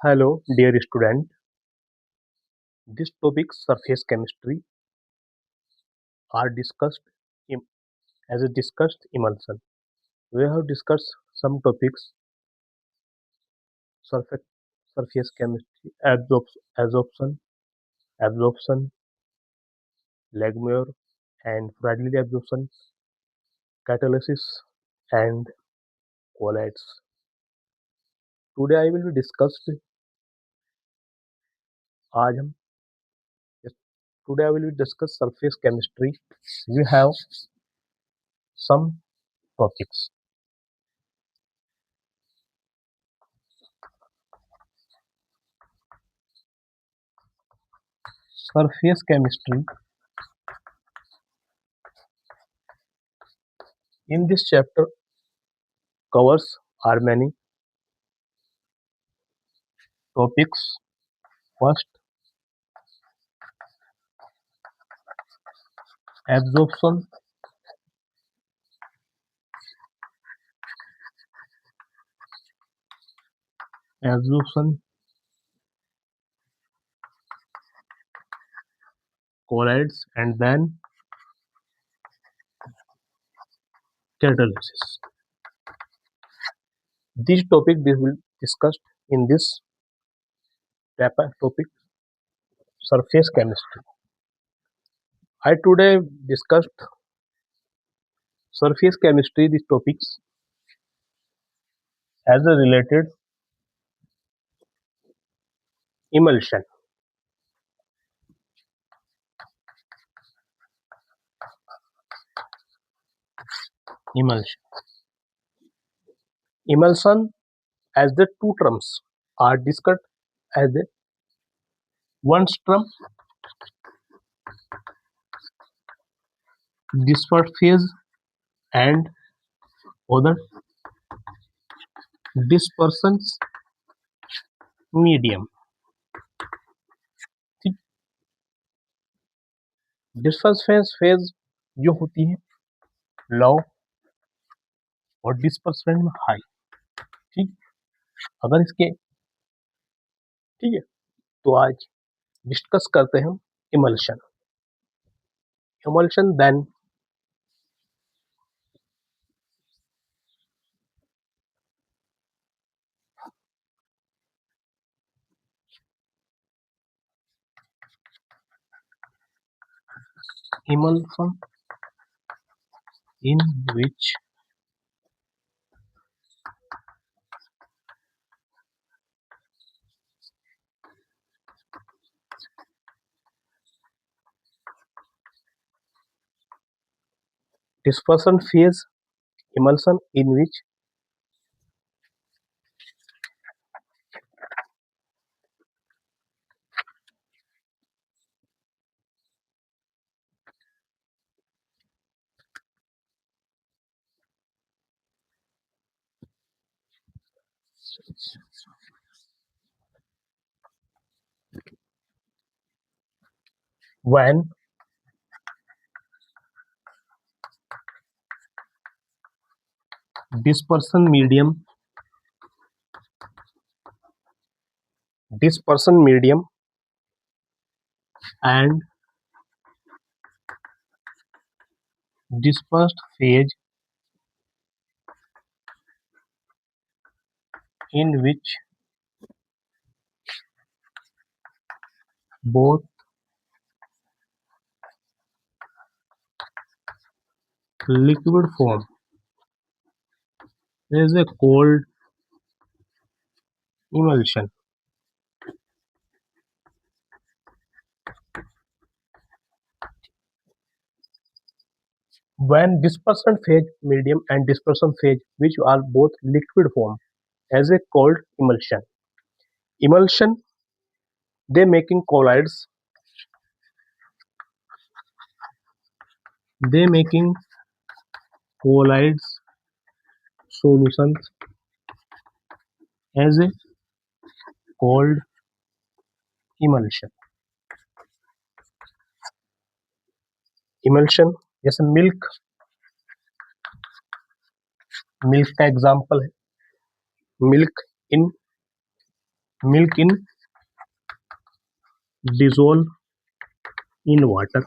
Hello, dear student. This topic, surface chemistry, are discussed im- as a discussed emulsion. We have discussed some topics: surface surface chemistry, absorption, Langmuir and Bradley absorption, catalysis, and colloids. Today I will be discussed. आज हम Today I will be discuss surface chemistry. We have some topics. Surface chemistry. In this chapter covers are many topics. First, absorption, absorption, colloids, and then catalysis. This topic we will discussed in this topic, surface chemistry. I today discussed surface chemistry. These topics as a related emulsion. Emulsion. Emulsion as the two terms are discussed as the one term dispersed phase and other dispersions medium. Disperse phase जो होती है लो और disbursement में high. ठीक, अगर इसके ठीक है तो आज डिस्कस करते हैं emulsion. Emulsion then emulsion in which dispersion phase, emulsion in which when dispersion medium and dispersed phase in which both liquid form is a cold emulsion. When dispersion phase medium and dispersion phase which are both liquid form as a cold emulsion. Emulsion they making colloids, solutions as a cold emulsion. Emulsion जैसे milk का example है milk in milk in dissolve in water.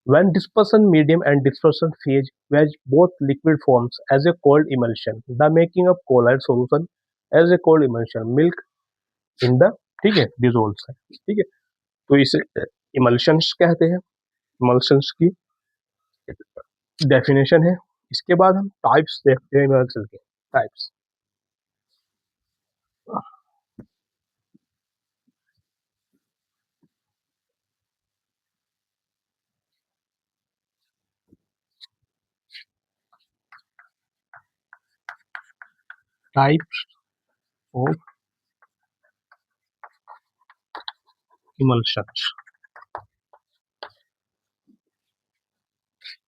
When dispersion medium and dispersion phase were both liquid forms as a cold emulsion, the making of colloid solution as a cold emulsion, milk in the ठीक है dissolves है ठीक है तो इसे emulsions कहते हैं emulsions की डेफिनेशन है इसके बाद हम टाइप्स देखते हैं emulsion के types types of emulsions.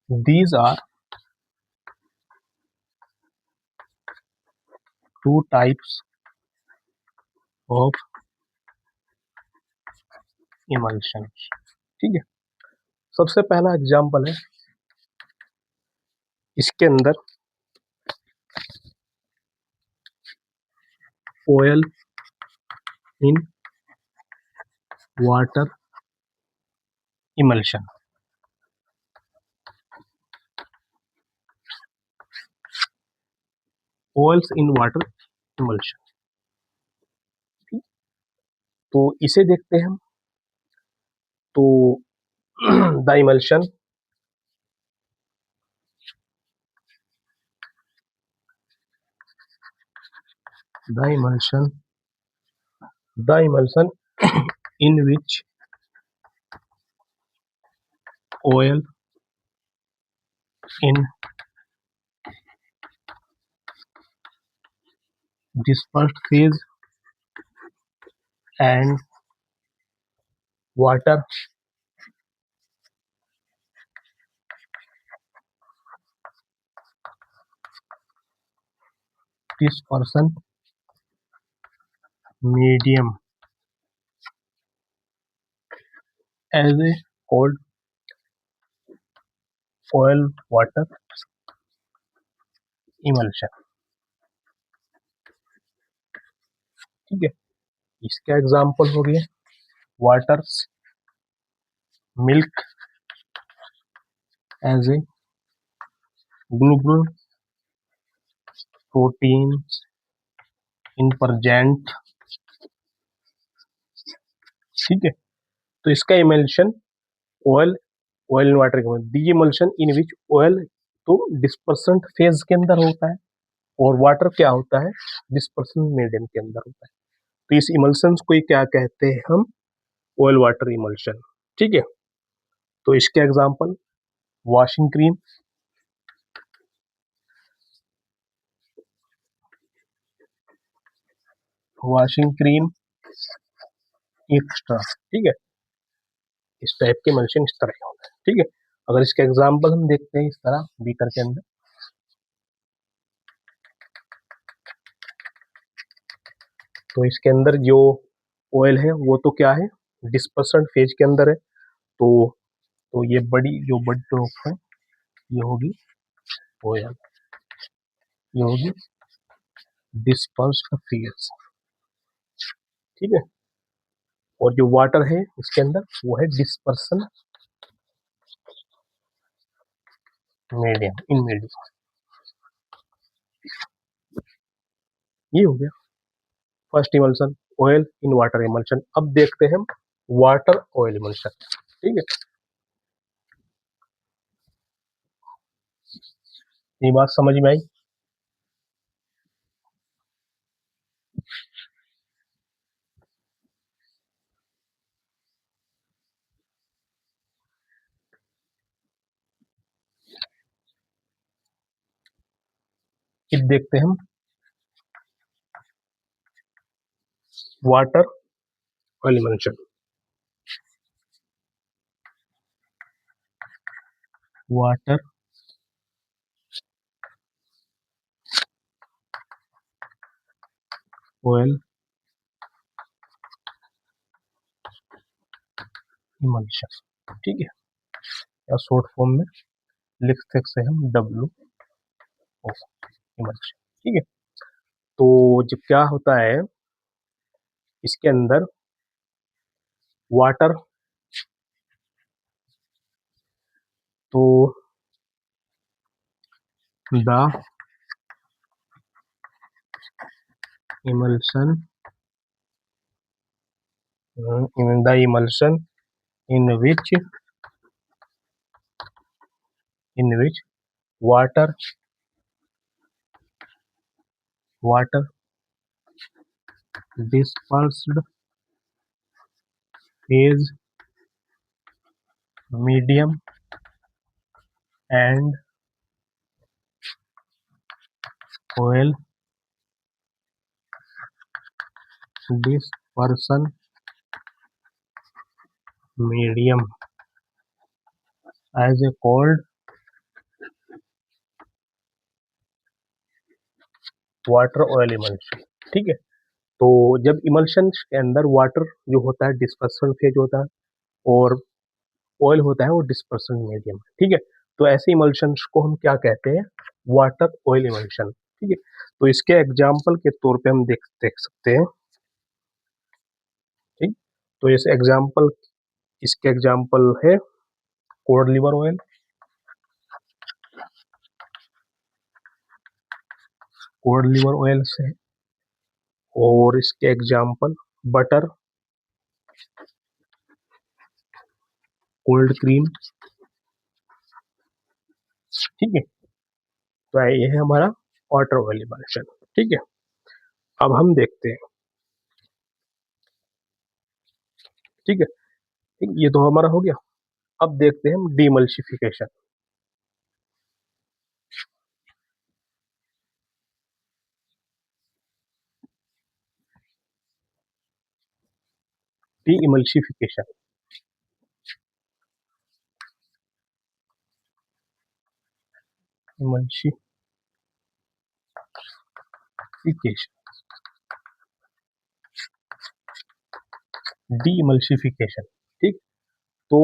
These are two types of emulsions. ठीक है सबसे पहला एग्जांपल है इसके अंदर oil in water emulsion. Oils in water emulsion. तो इसे देखते हैं हम तो the emulsion in which oil in dispersed phase and water dispersion medium as a cold oil water emulsion. ठीक है इसका एग्जांपल हो गया waters milk as a globule proteins in present ठीक है तो इसका emulsion oil इन वाटर के दी emulsion इन विच oil तो डिस्पर्सन फेज के अंदर होता है और वाटर क्या होता है डिस्पर्सन मीडियम के अंदर होता है तो इस इमल्शंस को क्या कहते हैं हम ऑयल वाटर इमल्शन ठीक है तो इसके एग्जांपल वॉशिंग क्रीम एक्स्ट्रा ठीक है इस टाइप के इमल्शन इस तरह के होते हैं ठीक है अगर इसके एग्जांपल हम देखते हैं इस तरह बीकर के अंदर तो इसके अंदर जो ऑयल है वो तो क्या है डिस्पर्सन फेज के अंदर है तो ये बड़ी ड्रॉप है ये होगी ऑयल ये होगी डिस्पर्स्ड फेज ठीक है और जो वाटर है इसके अंदर वो है डिस्पर्सन मीडियम इन मीडियम ये हो गया first emulsion oil in water emulsion अब देखते हैं हम वाटर ऑयल इमल्शन ठीक है ये बात समझ में आई फिर देखते हैं हम water oil emulsion water oil emulsion ठीक है या शॉर्ट फॉर्म में लिख सकते हैं हम डब्ल्यू इमल्शन ठीक है तो जब क्या होता है, इसके अंदर वाटर, तो the emulsion in which water dispersed is medium and oil dispersion medium as a called water oil emulsion. ठीक है, तो जब इमल्शन के अंदर वाटर जो होता है डिस्पर्सन फेज होता है और ऑयल होता है वो डिस्पर्सन मीडियम। ठीक है, तो ऐसे इमल्शन को हम क्या कहते हैं, वाटर ऑयल इमल्शन। ठीक है, तो इसके एग्जाम्पल के तौर पे हम देख सकते हैं। ठीक, तो जैसे एग्जाम्पल, इसके एग्जाम्पल है code liver oil, code liver oil से, और इसके एग्जाम्पल बटर, कोल्ड क्रीम। ठीक है, तो ये है हमारा वाटर ऑयल इमल्शन। ठीक है, अब हम देखते हैं। ठीक है, ठीक, ये तो हमारा हो गया। अब देखते हैं हम डीमल्सिफिकेशन। डीमल्सिफिकेशन, डीमल्सिफिकेशन। ठीक, तो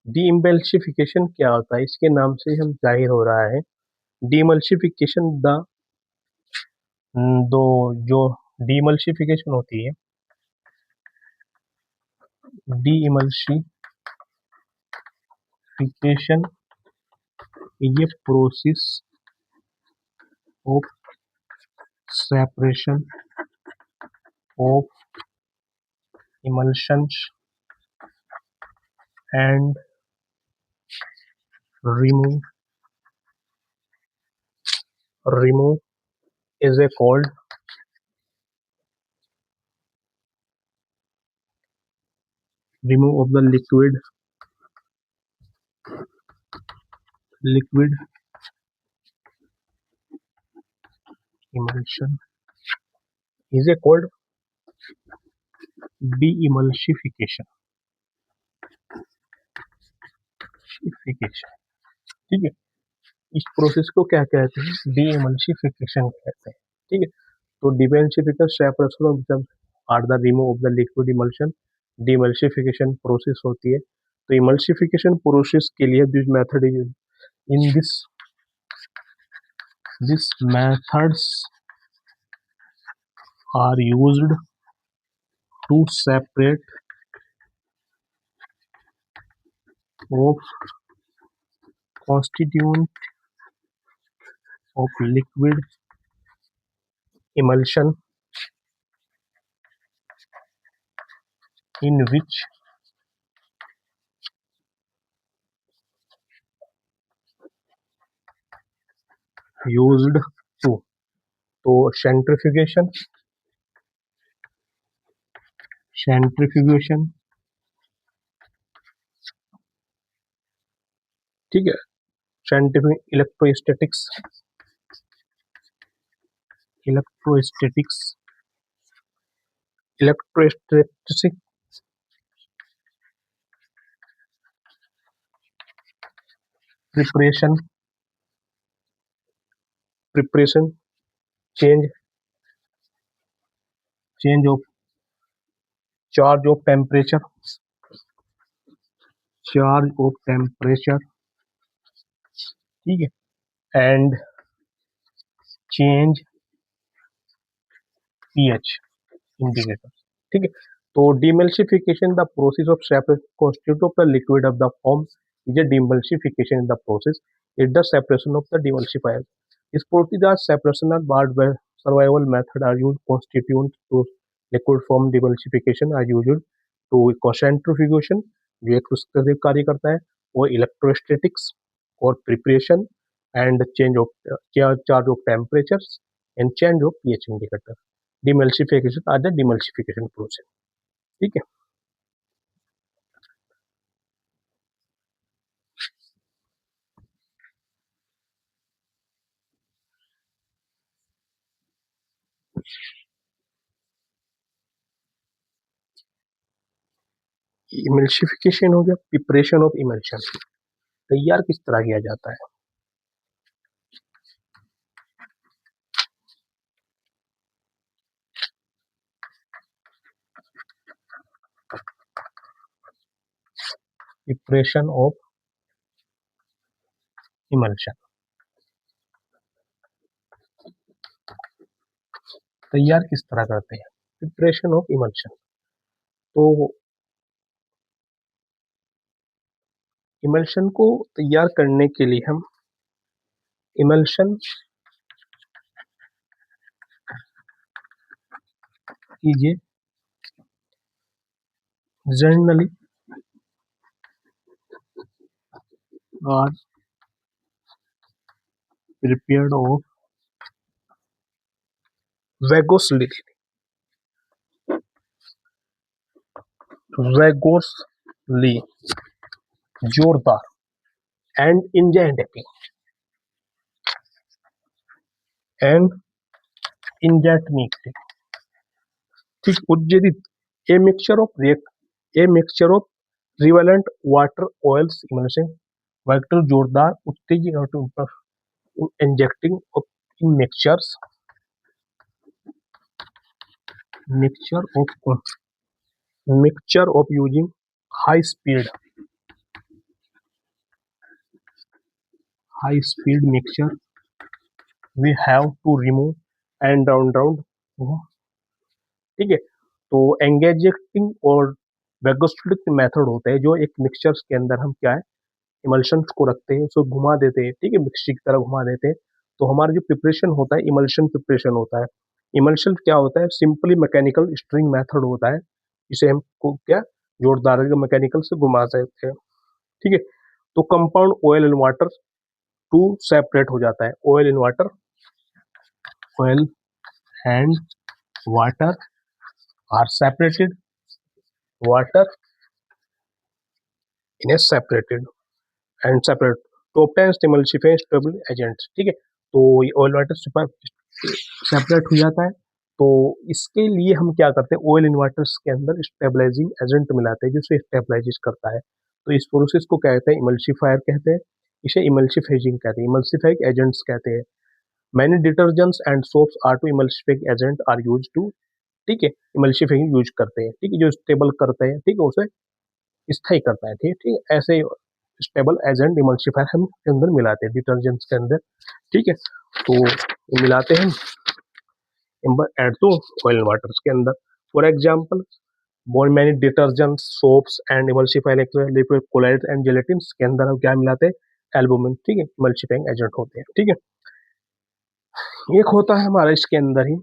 डीइमल्सिफिकेशन क्या होता है, इसके नाम से हम जाहिर हो रहा है। डीमल्सिफिकेशन द दो जो डीमल्सिफिकेशन होती है, डीइमल्सिफिकेशन ये process of separation of emulsions and remove is a called remove of the liquid emulsion is a called de-emulsification। ठीक है, इस प्रोसेस को क्या कहते हैं, de-emulsification कहते हैं। ठीक है, तो de-emulsification separation or the remove of the liquid emulsion, de-emulsification process होती है। तो इमल्सिफिकेशन प्रोसेस के लिए this method is in this methods are used to separate of constituent of liquid emulsion in which used to, तो centrifugation. ठीक है, centrifuge electrostatics electrostatic preparation change of charge of temperature. ठीक है, and change pH indicator. ठीक है, तो demulsification the process of separation constitute of the liquid of the form is a demulsification in the process is the separation of the demulsifier. This process the separation of barred by survival method are used constituent to liquid form demulsification are used to centrifugation जो एक उसका कार्य करता है वो electrostatics और preparation and change of charge of temperatures and change of pH indicator. Demulsification or the demulsification process. ठीक है, इमल्सिफिकेशन हो गया. प्रिपरेशन ऑफ इमल्शन तैयार किस तरह किया जाता है. प्रिपरेशन ऑफ इमल्शन तैयार किस तरह करते हैं. प्रिपरेशन ऑफ इमल्शन, तो इमल्शन को तैयार करने के लिए हम इमल्शन कीजिए generally are prepared of vigorously जोरदार and injecting and injecting. ठीक, उज्जीदित a mixture of relevant water oils emulsion vector जोरदार उत्तेजित injecting of in mixture of using high speed mixture we have to remove and down. ठीक है, तो engaging और वैगोस्टिक method होता है जो एक मिक्सचर्स के अंदर हम क्या है इमल्शन को रखते हैं, उसको घुमा देते हैं. ठीक है, मिक्सचर की तरह घुमा देते हैं. तो हमारा जो प्रिपरेशन होता है इमल्शन प्रिपरेशन होता है. इमल्शन क्या होता है, सिंपली मैकेनिकल स्ट्रिंग मेथड होता है. इसे हम क्या जोरदार मैकेनिकल से घुमा सकते हैं. ठीक है, तो compound oil and water to separate हो जाता है. Oil and water are separated water in a separated and separate to obtain emulsify stable agents. ठीक है, तो ये ऑयल वाटर सेपरेट हो जाता है. तो इसके लिए हम क्या करते हैं, ऑयल इन वाटर्स के अंदर स्टेबलाइजिंग एजेंट मिलाते हैं जिससे स्टेबलाइज करता है. तो इस प्रोसेस को कहते हैं इमल्सिफायर कहते हैं. इसे इमल्सिफाइजिंग कहते हैं, इमल्सिफाइंग एजेंट्स कहते हैं. Many detergents and soaps are to emulsifying agent are use to. ठीक है, इमल्सिफाइंग यूज करते हैं. ठीक है, जो स्टेबल करते हैं. ठीक है, उसे स्थायी करता है. ठीक है, ऐसे स्टेबल एजेंट इमल्सिफायर हम के अंदर मिलाते हैं डिटर्जेंट्स के अंदर. ठीक है, तो मिलाते हैं एड टू ऑयल वाटर्स के अंदर. फॉर एग्जांपल बहुत many detergents soaps and emulsifier liquid colloids and gelatins के अंदर हम क्या मिलाते हैं एल्बुमिन. ठीक है, इमल्सिफाइंग एजेंट होते हैं. ठीक है, एक होता है हमारा इसके अंदर ही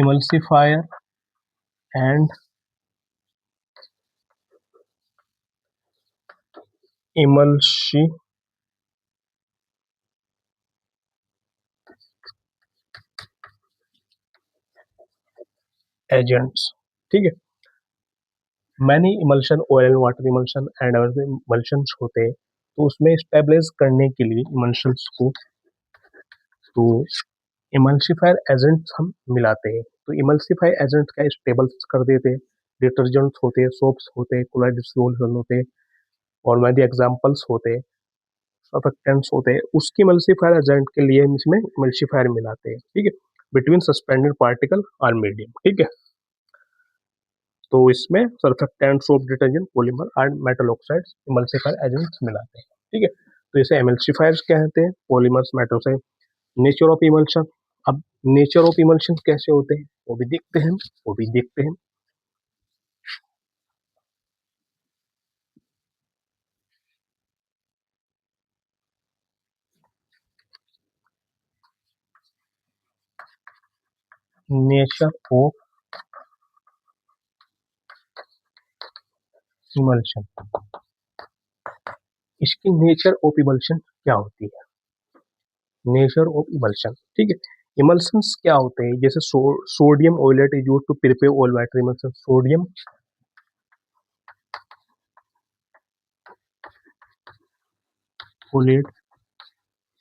emulsifier and emulsion agents. ठीक है, many emulsion oil and water emulsion and emulsions होते हैं. तो उसमें स्टेबलाइज करने के लिए इमल्शंस को तो इमल्सिफायर एजेंट्स हम मिलाते हैं. तो इमल्सिफायर एजेंट्स का स्टेबल कर देते हैं. डिटर्जेंट्स होते हैं, सोप्स होते हैं, कोलाइड सोल्यूशन होते हैं और मैदी एग्जांपल्स होते हैं. सर्फेक्टेंट्स होते हैं उसकी इमल्सिफायर एजेंट के लिए हम इसमें इमल्सिफायर मिलाते हैं, ठीक है, बिटवीन सस्पेंडेड पार्टिकल और मीडियम, ठीक है। तो इसमें surfactant, soap detergent, polymer and metal oxides emulsifier agents मिलाते हैं, ठीक है। तो इसे एमल्सिफायर्स कहते हैं, पॉलीमर्स, मेटल से। नेचर ऑफ इमल्शन, अब नेचर ऑफ इमल्शन कैसे होते हैं वो भी देखते हैं। नेचर ऑफ इमल्शन, इसकी नेचर ऑफ इमल्शन क्या होती है? नेचर ऑफ इमल्शन, ठीक है। इमल्शंस क्या होते हैं? जैसे sodium oleate is used to prepare oil water emulsion. Sodium oleate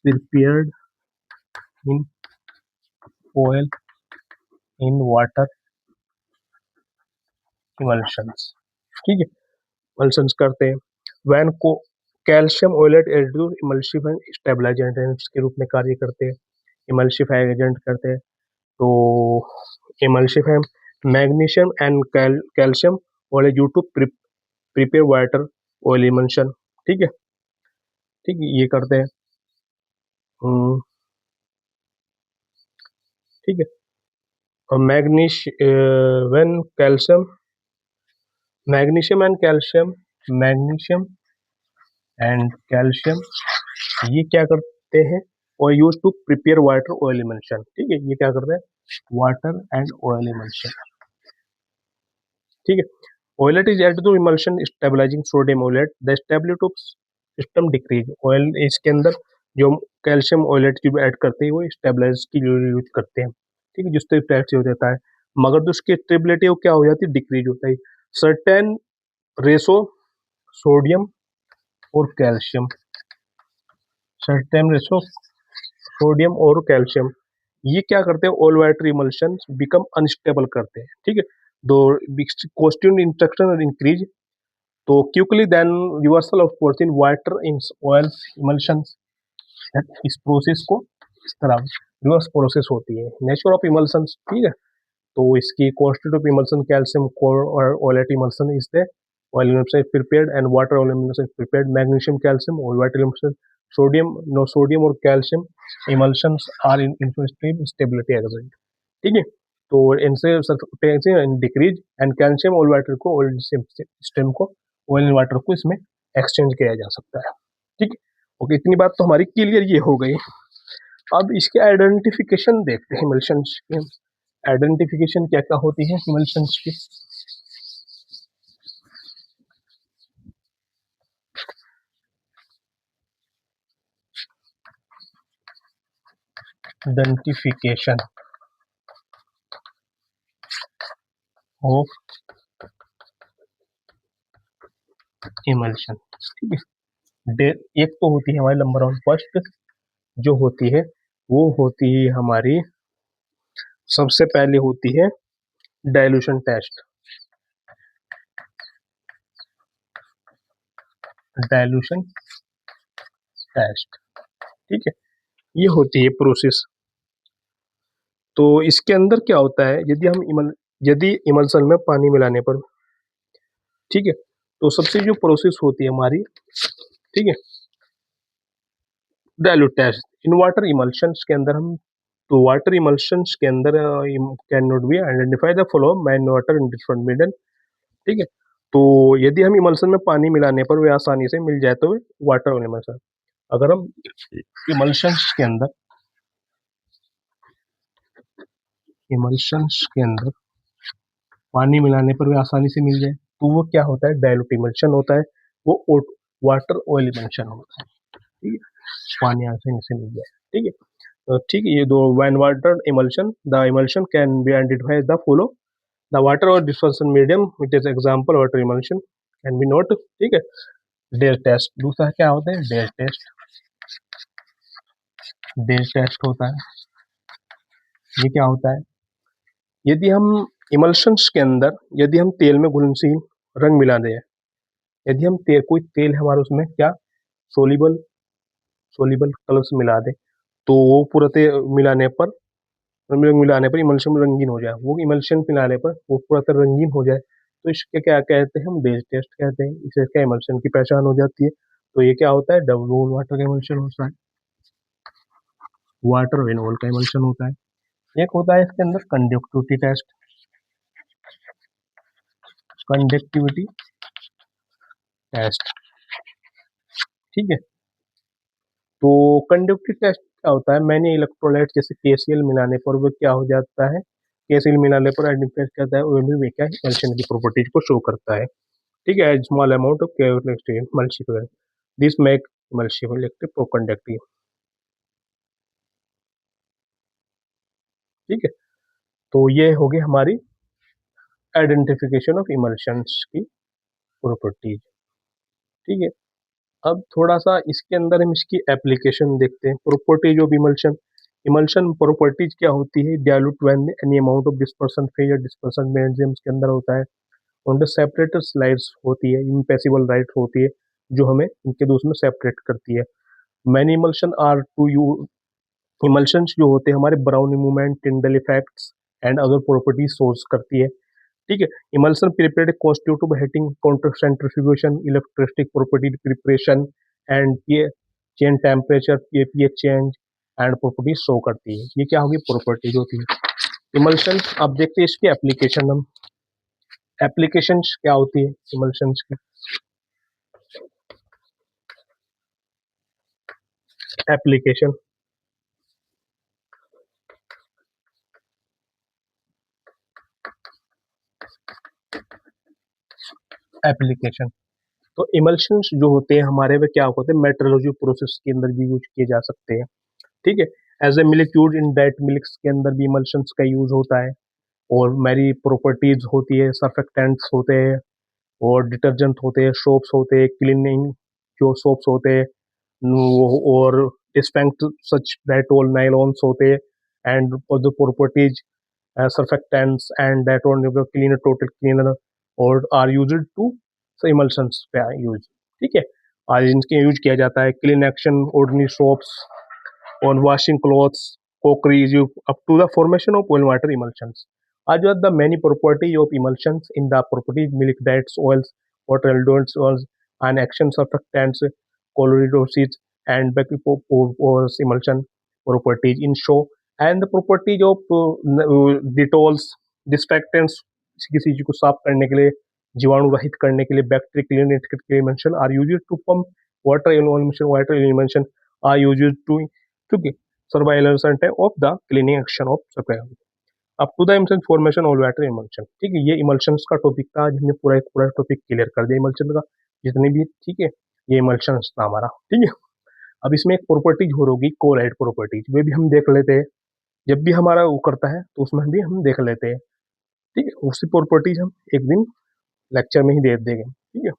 prepared in oil in water emulsions, ठीक है, इमल्शंस करते हैं। वैन को calcium oleate additive emulsifying stabilizer agents के रूप में कार्य करते हैं, इमल्सिफाइंग एजेंट करते हैं। तो emulsifying magnesium and calcium oil used to prepare water oil emulsion, ठीक है, ठीक है, ये करते हैं। ठीक है, और when calcium, magnesium and calcium, magnesium and calcium ये क्या करते हैं? और use to prepare water oil emulsion, ठीक है, ये क्या करते हैं? वाटर एंड ऑयल इमल्शन, ठीक है। Oleate is add to emulsion stabilizing sodium oleate, the stability of system decrease. Oil इसके अंदर जो कैल्शियम ऑयलेट की ऐड करते हैं वो स्टेबलाइज की यूज करते हैं, ठीक है, जिससे टैक्स हो जाता है, मगर तो उसकी स्टेबिलिटी वो क्या हो जाती है? डिक्रीज होता है। सर्टेन रेशो सोडियम और कैल्शियम, सर्टेन रेशो सोडियम और कैल्शियम ये क्या करते हैं? All water emulsion become unstable करते हैं, ठीक है। दो क्वेश्चन इंस्ट्रक्शन इंक्रीज, तो quickly then reversal of force in water in oil emulsions, इस प्रोसेस को इस तरह रिवर्स प्रोसेस होती है। नेचर ऑफ इमल्शंस, ठीक है, तो इसकी constitute of emulsion calcium core और oleate emulsion is the oil emulsion is prepared and water oil emulsion is prepared. Magnesium, calcium, or water emulsion, sodium, no sodium और calcium emulsions are in influence stability agent, ठीक है। तो इनसे decrease and calcium oil water को oil system को oil water को इसमें exchange किया जा सकता है, ठीक है। ओके, इतनी बात तो हमारी क्लियर ये हो गई। अब इसके आइडेंटिफिकेशन देखते हैं इमल्शंस की। आइडेंटिफिकेशन क्या क्या होती है इमल्शंस की? आइडेंटिफिकेशन ऑफ इमल्शन, ठीक है। एक तो होती है हमारी नंबर वन, फर्स्ट जो होती है वो होती है हमारी, सबसे पहले होती है डाइल्यूशन टेस्ट। डाइल्यूशन टेस्ट, ठीक है, ये होती है प्रोसेस। तो इसके अंदर क्या होता है? यदि इमल्शन में पानी मिलाने पर, ठीक है, तो सबसे जो प्रोसेस होती है हमारी, ठीक है, dilute test in water emulsions के अंदर हम, तो वाटर इमल्शंस के अंदर can not be identify the flow man water in different medium, ठीक है। तो यदि हम इमल्शन में पानी मिलाने पर वे आसानी से मिल जाए तो वाटर इमल्शन। अगर हम इमल्शंस के अंदर, इमल्शंस के अंदर पानी मिलाने पर वे आसानी से मिल जाए तो वो क्या होता है? डाइल्यूट इमल्शन होता है, वो वाटर ऑयल इमल्शन होता है, ठीक है, पानी आसानी से मिल जाए, ठीक है। तो ठीक है, ये दो when water emulsion, the emulsion can be identify the follow the water और dispersion medium, it is example water emulsion can be note, ठीक है। डेज टेस्ट, दूसरा क्या होता है? डेज टेस्ट, डेज टेस्ट होता है, ये क्या होता है? यदि हम इमल्शंस के अंदर, यदि हम तेल में घुलनशील रंग मिला दें, यदि हम कोई तेल हमारे उसमें क्या सोल्यूबल सोल्यूबल कलर्स मिला दें तो वो मिलाने पर इमल्शन रंगीन हो जाए, वो इमल्शन मिलाने पर वो पूरा तरह रंगीन हो जाए तो इसके क्या कहते हैं, हम बेस टेस्ट कहते हैं। इससे क्या इमल्शन की पहचान हो जाती है। तो ये क्या होता है, डबल वाटर का इमल्शन होता है, वाटर विनोल का इमल्शन होता है। एक होता है इसके अंदर कंडक्टिविटी टेस्ट, कंडक्टिविटी टेस्ट, ठीक है। तो कंडक्टिव टेस्ट क्या होता है, मैंने इलेक्ट्रोलाइट जैसे केसीएल मिलाने पर वो क्या हो जाता है, केसीएल मिलाने पर आइडेंटिफाई करता है, वो भी क्या इमल्शन की प्रॉपर्टीज को शो करता है, ठीक है। Small amount of multiply this make emulsion electric pro conductive, ठीक है। तो ये होगी हमारी आइडेंटिफिकेशन ऑफ इमल्शंस की प्रॉपर्टीज, ठीक है। अब थोड़ा सा इसके अंदर हम इसकी एप्लीकेशन देखते हैं। Properties of emulsion, emulsion properties क्या होती है, dilute when any amount of dispersion phase या डिस्पर्सन मेडियम के अंदर होता है, उनके सेपरेटर स्लाइड्स होती है, इम्पेसिबल राइट होती है जो हमें इनके दूसरे में सेपरेट करती है। Many emulsion are to you, emulsions जो होते हैं हमारे brown movement, Tyndall effects and other properties source करती है, ठीक है। Emulsion prepared constitute heating, counter centrifugation, electrostatic property preparation and ये change temperature, pH change and properties show करती है। ये क्या होगी, प्रॉपर्टीज होती है इमल्शन। अब देखते हैं इसकी एप्लीकेशन, हम एप्लीकेशंस क्या होती है इमल्शंस की। एप्लीकेशन, एप्लीकेशन तो इमल्शंस जो होते हैं हमारे में क्या होते हैं, मेट्रोलॉजी प्रोसेस के अंदर भी यूज किए जा सकते हैं, ठीक है। As a milk use in diet milks के अंदर भी इमल्शंस का यूज होता है, और मेरी प्रॉपर्टीज होती है, सर्फेक्टेंट्स होते हैं और डिटर्जेंट होते हैं, सोप्स होते हैं, क्लीनिंग जो सोप्स होते हैं और डिस्पेंक्ट सच डेटोल नाइलॉन्स होते हैं and the properties surfactants and that one cleaner, total cleaner और आर यूज्ड टू इमल्शंस पे यूज, ठीक है। आज इनके यूज किया जाता है clean action, ordinary soaps on washing clothes, cookeries, up to the formation of oil water emulsions. As well the many properties of emulsions in the properties milk diets, oils, water adults, oils, and action surfactants, colloids, and emulsion properties in show, and the properties of detols, disinfectants, किसी चीज को साफ करने के लिए, जीवाणु रहित करने के लिए, bacteria clean emulsion are used to pump water emulsion, water emulsion are used to surveillance of the cleaning action of supply up to the emulsion formation of water emulsion, ठीक है। ये emulsions का टॉपिक था, आज हमने पूरा topic clear कर दिया emulsion का जितने भी, ठीक है। ये emulsions था हमारा, ठीक है। अब इसमें एक प्रॉपर्टीज हो होगी कोलाइड प्रॉपर्टीज, वे भी हम देख लेते हैं, जब भी हमारा वो करता है तो उसमें भी हम देख लेते हैं, ठीक है। उसी प्रॉपर्टीज हम एक दिन लेक्चर में ही दे देंगे, ठीक है।